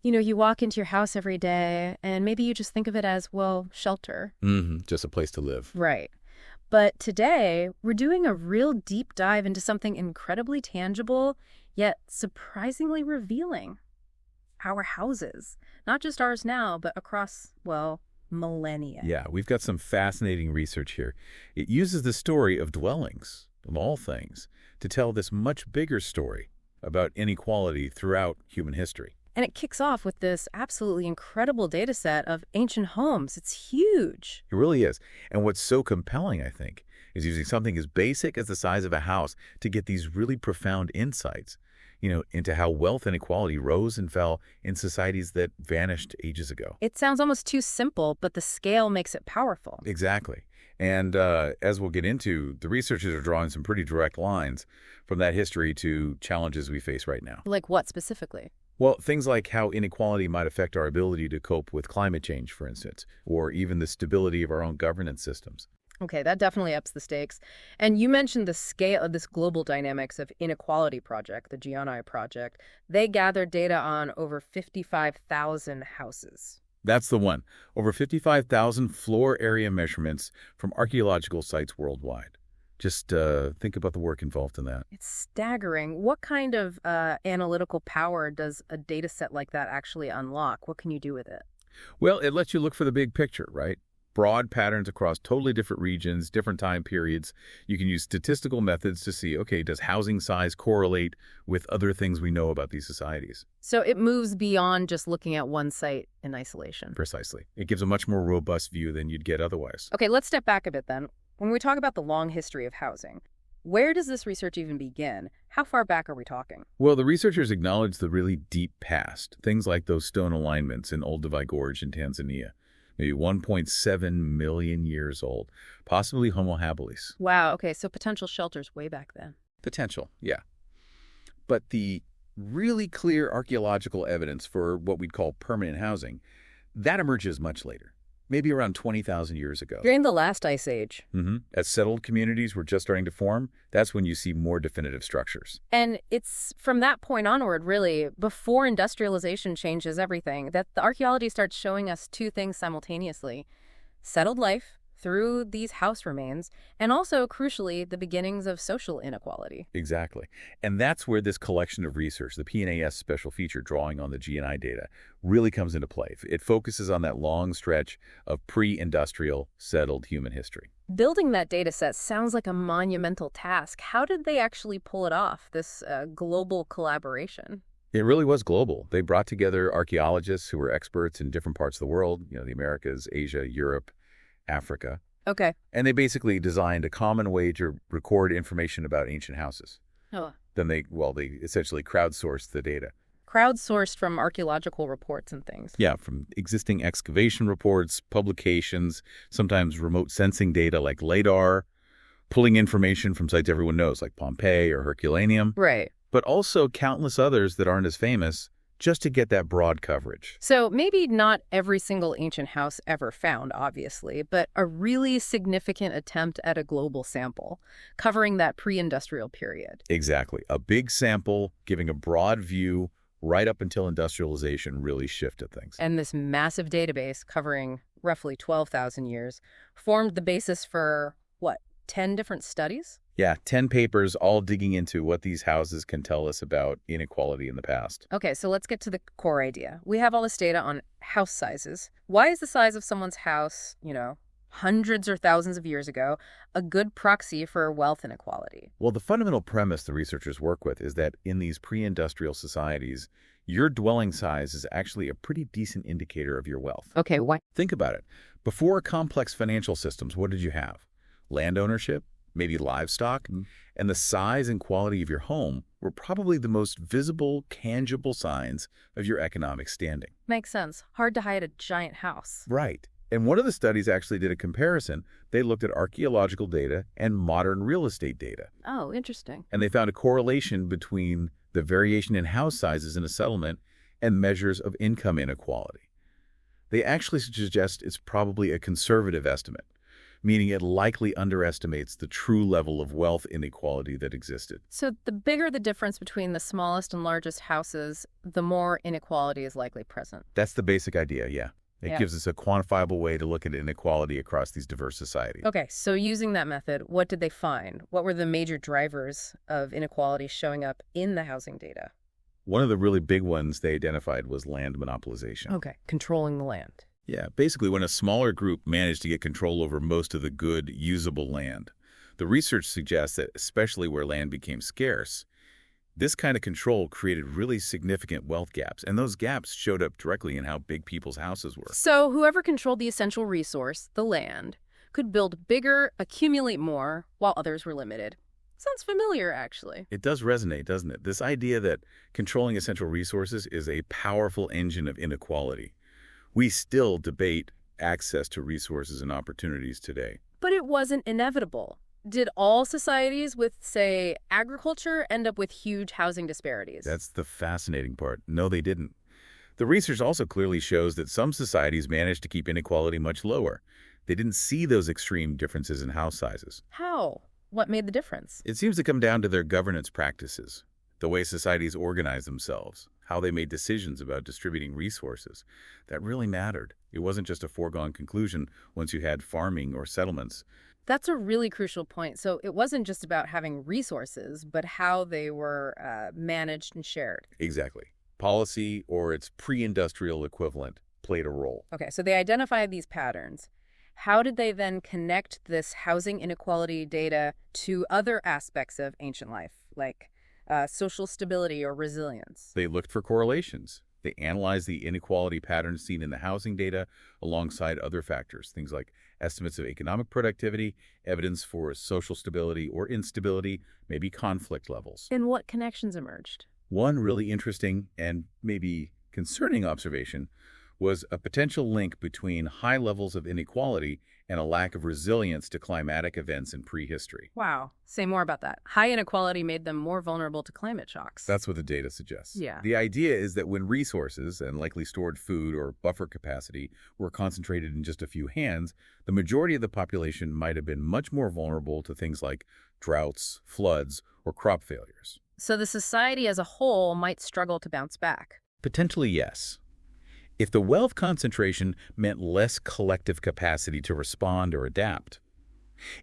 You walk into your house every day and maybe you just think of it as, well, shelter. Just a place to live. Right. But today, we're doing a real deep dive into something incredibly tangible, yet surprisingly revealing. Our houses. Not just ours now, but across, well, millennia. Yeah, we've got some fascinating research here. It uses the story of dwellings, of all things, to tell this much bigger story about inequality throughout human history. And it kicks off with this absolutely incredible data set of ancient homes. It's huge. It really is. And what's so compelling, I think, is using something as basic as the size of a house to get these really profound insights, into how wealth inequality rose and fell in societies that vanished ages ago. It sounds almost too simple, but the scale makes it powerful. Exactly. And as we'll get into, the researchers are drawing some pretty direct lines from that history to challenges we face right now. Like what specifically? Well, things like how inequality might affect our ability to cope with climate change, for instance, or even the stability of our own governance systems. Okay, that definitely ups the stakes. And you mentioned the scale of this global dynamics of inequality project, the GNI project. They gathered data on over 55,000 houses. That's the one. Over 55,000 floor area measurements from archaeological sites worldwide. Just think about the work involved in that. It's staggering. What kind of analytical power does a data set like that actually unlock? What can you do with it? Well, it lets you look for the big picture, right? Broad patterns across totally different regions, different time periods. You can use statistical methods to see, okay, does housing size correlate with other things we know about these societies? So it moves beyond just looking at one site in isolation. Precisely. It gives a much more robust view than you'd get otherwise. Okay, let's step back a bit then. When we talk about the long history of housing, where does this research even begin? How far back are we talking? Well, the researchers acknowledge the really deep past, things like those stone alignments in Olduvai Gorge in Tanzania, maybe 1.7 million years old, possibly Homo habilis. Wow, okay, so potential shelters way back then. Potential, yeah. But the really clear archaeological evidence for what we'd call permanent housing, that emerges much later. Maybe around 20,000 years ago. During the last ice age. As settled communities were just starting to form, that's when you see more definitive structures. And it's from that point onward, really, before industrialization changes everything, that the archaeology starts showing us two things simultaneously. Settled life through these house remains, and also, crucially, the beginnings of social inequality. Exactly. And that's where this collection of research, the PNAS special feature drawing on the GNI data, really comes into play. It focuses on that long stretch of pre-industrial, settled human history. Building that data set sounds like a monumental task. How did they actually pull it off, this global collaboration? It really was global. They brought together archaeologists who were experts in different parts of the world, the Americas, Asia, Europe, Africa. Okay. And they basically designed a common way to record information about ancient houses. Oh. Then they essentially crowdsourced the data. Crowdsourced from archaeological reports and things. Yeah, from existing excavation reports, publications, sometimes remote sensing data like LIDAR, pulling information from sites everyone knows like Pompeii or Herculaneum. Right. But also countless others that aren't as famous, just to get that broad coverage. So maybe not every single ancient house ever found, obviously, but a really significant attempt at a global sample, covering that pre-industrial period. Exactly. A big sample, giving a broad view right up until industrialization really shifted things. And this massive database covering roughly 12,000 years formed the basis for, 10 different studies? Yeah, 10 papers all digging into what these houses can tell us about inequality in the past. Okay, so let's get to the core idea. We have all this data on house sizes. Why is the size of someone's house, hundreds or thousands of years ago, a good proxy for wealth inequality? Well, the fundamental premise the researchers work with is that in these pre-industrial societies, your dwelling size is actually a pretty decent indicator of your wealth. Okay, why? Think about it. Before complex financial systems, what did you have? Land ownership, maybe livestock, and the size and quality of your home were probably the most visible, tangible signs of your economic standing. Makes sense. Hard to hide a giant house. Right. And one of the studies actually did a comparison. They looked at archaeological data and modern real estate data. Oh, interesting. And they found a correlation between the variation in house sizes in a settlement and measures of income inequality. They actually suggest it's probably a conservative estimate, meaning it likely underestimates the true level of wealth inequality that existed. So the bigger the difference between the smallest and largest houses, the more inequality is likely present. That's the basic idea, yeah. It Yeah. gives us a quantifiable way to look at inequality across these diverse societies. Okay, so using that method, what did they find? What were the major drivers of inequality showing up in the housing data? One of the really big ones they identified was land monopolization. Okay, controlling the land. Yeah, basically when a smaller group managed to get control over most of the good, usable land. The research suggests that especially where land became scarce, this kind of control created really significant wealth gaps, and those gaps showed up directly in how big people's houses were. So whoever controlled the essential resource, the land, could build bigger, accumulate more, while others were limited. Sounds familiar, actually. It does resonate, doesn't it? This idea that controlling essential resources is a powerful engine of inequality. We still debate access to resources and opportunities today. But it wasn't inevitable. Did all societies with, say, agriculture end up with huge housing disparities? That's the fascinating part. No, they didn't. The research also clearly shows that some societies managed to keep inequality much lower. They didn't see those extreme differences in house sizes. How? What made the difference? It seems to come down to their governance practices, the way societies organize themselves, how they made decisions about distributing resources. That really mattered. It wasn't just a foregone conclusion once you had farming or settlements. That's a really crucial point. So it wasn't just about having resources, but how they were managed and shared. Exactly. Policy, or its pre-industrial equivalent, played a role. Okay, so they identified these patterns. How did they then connect this housing inequality data to other aspects of ancient life, like social stability or resilience? They looked for correlations. They analyzed the inequality patterns seen in the housing data alongside other factors, things like estimates of economic productivity, evidence for social stability or instability, maybe conflict levels. And what connections emerged? One really interesting and maybe concerning observation was a potential link between high levels of inequality and a lack of resilience to climatic events in prehistory. Wow. Say more about that. High inequality made them more vulnerable to climate shocks. That's what the data suggests. Yeah. The idea is that when resources and likely stored food or buffer capacity were concentrated in just a few hands, the majority of the population might have been much more vulnerable to things like droughts, floods, or crop failures. So the society as a whole might struggle to bounce back. Potentially, yes. If the wealth concentration meant less collective capacity to respond or adapt,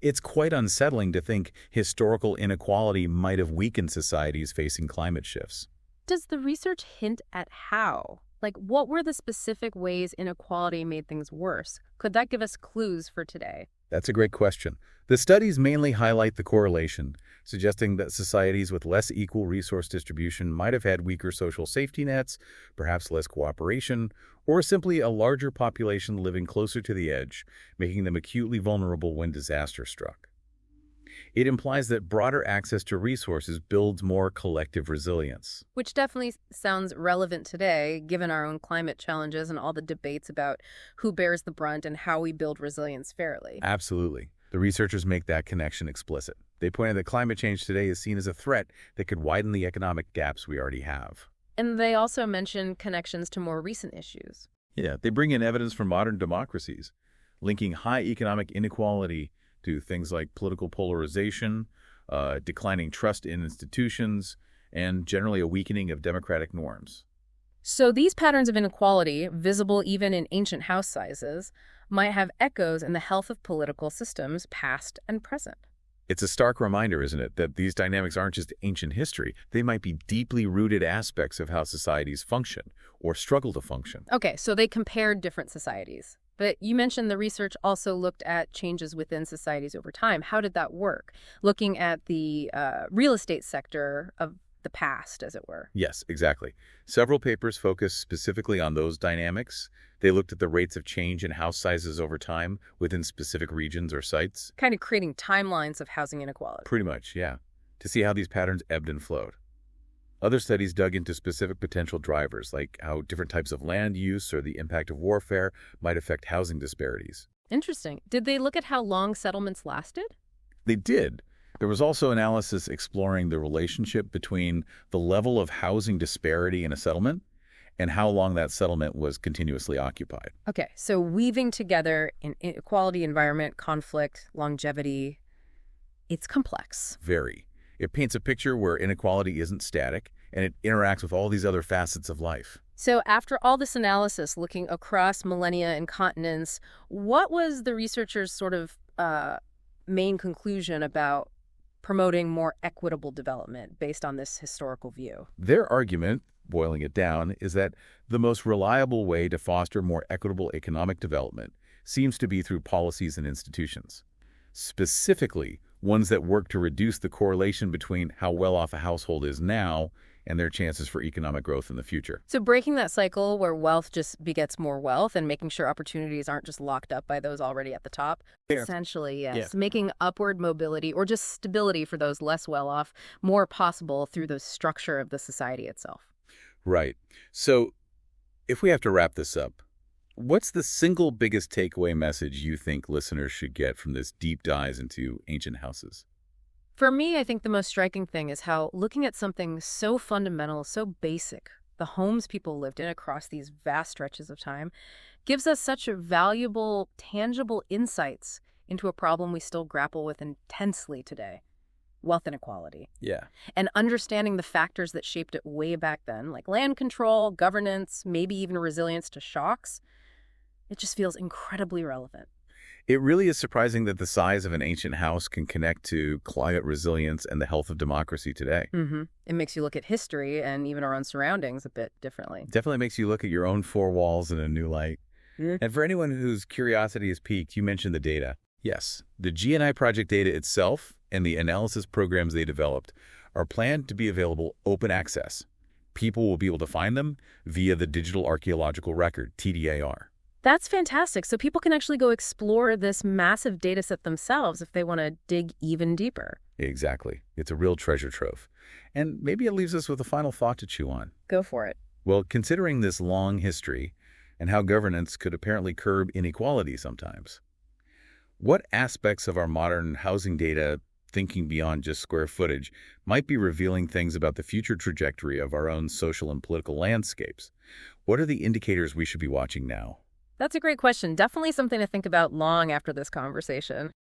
it's quite unsettling to think historical inequality might have weakened societies facing climate shifts. Does the research hint at how? Like, what were the specific ways inequality made things worse? Could that give us clues for today? That's a great question. The studies mainly highlight the correlation, suggesting that societies with less equal resource distribution might have had weaker social safety nets, perhaps less cooperation, or simply a larger population living closer to the edge, making them acutely vulnerable when disaster struck. It implies that broader access to resources builds more collective resilience. Which definitely sounds relevant today, given our own climate challenges and all the debates about who bears the brunt and how we build resilience fairly. Absolutely. The researchers make that connection explicit. They point out that climate change today is seen as a threat that could widen the economic gaps we already have. And they also mention connections to more recent issues. Yeah, they bring in evidence from modern democracies, linking high economic inequality to things like political polarization, declining trust in institutions, and generally a weakening of democratic norms. So these patterns of inequality, visible even in ancient house sizes, might have echoes in the health of political systems, past and present. It's a stark reminder, isn't it, that these dynamics aren't just ancient history. They might be deeply rooted aspects of how societies function or struggle to function. Okay, so they compared different societies. But you mentioned the research also looked at changes within societies over time. How did that work? Looking at the real estate sector of the past, as it were. Yes, exactly. Several papers focus specifically on those dynamics. They looked at the rates of change in house sizes over time within specific regions or sites. Kind of creating timelines of housing inequality. Pretty much, yeah, to see how these patterns ebbed and flowed. Other studies dug into specific potential drivers, like how different types of land use or the impact of warfare might affect housing disparities. Interesting. Did they look at how long settlements lasted? They did. There was also analysis exploring the relationship between the level of housing disparity in a settlement and how long that settlement was continuously occupied. Okay, so weaving together inequality, environment, conflict, longevity, it's complex. Very. It paints a picture where inequality isn't static, and it interacts with all these other facets of life. So after all this analysis, looking across millennia and continents, what was the researchers' sort of main conclusion about promoting more equitable development based on this historical view? Their argument, boiling it down, is that the most reliable way to foster more equitable economic development seems to be through policies and institutions, specifically ones that work to reduce the correlation between how well off a household is now and their chances for economic growth in the future. So breaking that cycle where wealth just begets more wealth and making sure opportunities aren't just locked up by those already at the top. Yeah. Essentially, yes. Yeah. Making upward mobility or just stability for those less well off more possible through the structure of the society itself. Right. So if we have to wrap this up, what's the single biggest takeaway message you think listeners should get from this deep dive into ancient houses? For me, I think the most striking thing is how looking at something so fundamental, so basic, the homes people lived in across these vast stretches of time, gives us such valuable, tangible insights into a problem we still grapple with intensely today: wealth inequality. Yeah. And understanding the factors that shaped it way back then, like land control, governance, maybe even resilience to shocks, it just feels incredibly relevant. It really is surprising that the size of an ancient house can connect to climate resilience and the health of democracy today. It makes you look at history and even our own surroundings a bit differently. Definitely makes you look at your own four walls in a new light. And for anyone whose curiosity is piqued, you mentioned the data. Yes, the GNI project data itself and the analysis programs they developed are planned to be available open access. People will be able to find them via the Digital Archaeological Record, TDAR. That's fantastic. So people can actually go explore this massive data set themselves if they want to dig even deeper. Exactly. It's a real treasure trove. And maybe it leaves us with a final thought to chew on. Go for it. Well, considering this long history and how governance could apparently curb inequality sometimes, what aspects of our modern housing data, thinking beyond just square footage, might be revealing things about the future trajectory of our own social and political landscapes? What are the indicators we should be watching now? That's a great question. Definitely something to think about long after this conversation.